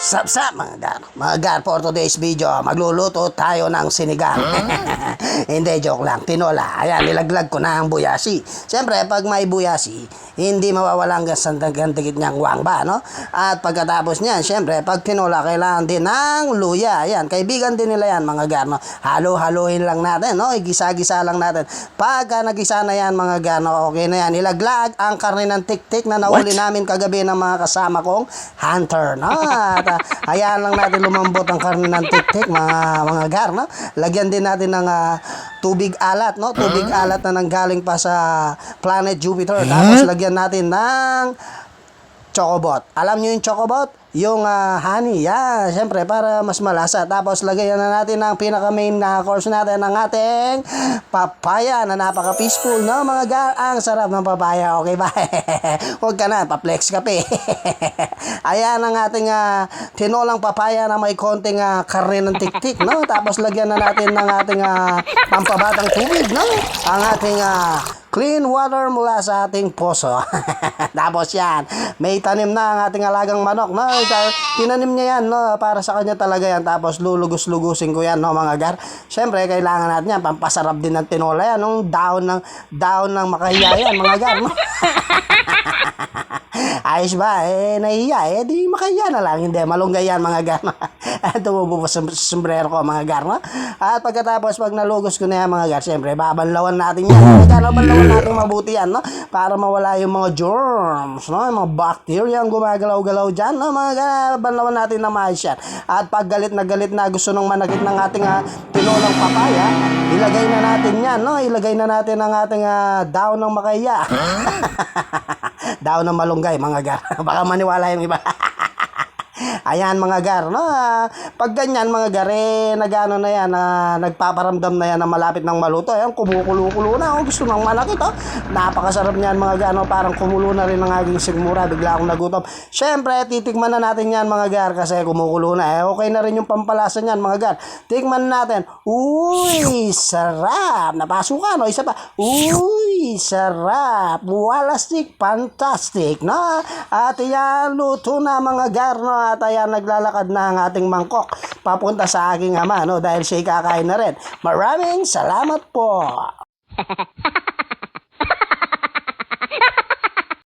Sapsap mga gar for today's video, magluluto tayo ng sinigang. Hindi, joke lang, tinola. Ayan, nilaglag ko na ang buyasi. Siyempre, pag may buyasi, hindi mawawala ang gantigit niyang wangba, no? At pagkatapos niyan, siyempre, pag tinola, kailangan din ng luya. Ayan, kaibigan din nila yan, mga gar, no? Halo-halohin lang natin, no? Igisa-gisa lang natin. Pagka nagisa na yan, mga gar, no? Okay na yan. Nilaglag ang karne ng tik-tik na nahuli namin kagabi ng mga kasama kong hunter, no? At hayaan lang natin lumambot ang karne ng tik-tik, mga gar, no? Lagyan din natin ng tubig alat, no? Tubig alat na nanggaling pa sa planet Jupiter. Tapos lagyan natin ng chocobot. Alam niyo yung chocobot? Yung honey, yeah, syempre para mas malasa. Tapos lagyan na natin ang pinaka main na course natin ng ating papaya na napaka peaceful, no mga gar? Ang sarap ng papaya, okay ba? Huwag ka na, pa-flex ka pa. Ayan ang ating tinolang papaya na may konting karne ng tik-tik, no? Tapos lagyan na natin ng ating pampabatang tubig, no? Ang ating clean water mula sa ating poso. Tapos yan, may tanim na ang ating alagang manok, no? Tinanim niya yan, no? Para sa kanya talaga yan. Tapos lulugos-lugusin ko yan, no, mga gar? Siyempre, kailangan natin yan. Pampasarap din ng tinola yan, no? Daon ng makahiya yan, mga gar, no? Ayos ba? Nahiya. Di makahiya na lang. Hindi, malunggay yan, mga gar. Tumubo sa sombrero ko, mga gar, no? At pagkatapos, pag nalugos ko na yan, mga gar, siyempre, babanlawan natin yan, mga gar. Babanlawan natin mabuti yan, no? Para mawala yung mga germs, no? Yung mga bacteria ang gumagalaw-galaw dyan, no? Mga gar, babanlawan natin na maayos yan. At pag galit na gusto nung manakit ng ating tinolang papaya, ilagay na natin yan, no? Ilagay na natin ang ating daon ng makahiya. Daon ng malunggay, mga gar. Baka maniwala yung iba. Ayan, mga gar, no? Pag ganyan, mga gar, nagano na yan, nagpaparamdam na yan na malapit ng maluto. Ayan, kumukulo-kulo na. Gusto nang manakit, oh. Napakasarap niyan, mga gar, no? Parang kumulo na rin ang aking sigmura. Bigla akong nagutom. Siyempre, titikman na natin yan, mga gar, kasi kumukulo na. Okay na rin yung pampalasa niyan, mga gar. Tikman natin. Uy, sarap. Napasukan, no? Isa pa. Uy, sarap. Walastik, fantastic, no? At yan, luto na, mga gar, no? At ayan, naglalakad na ang ating mangkok papunta sa aking ama, no? Dahil siya kakain na rin. Maraming salamat po.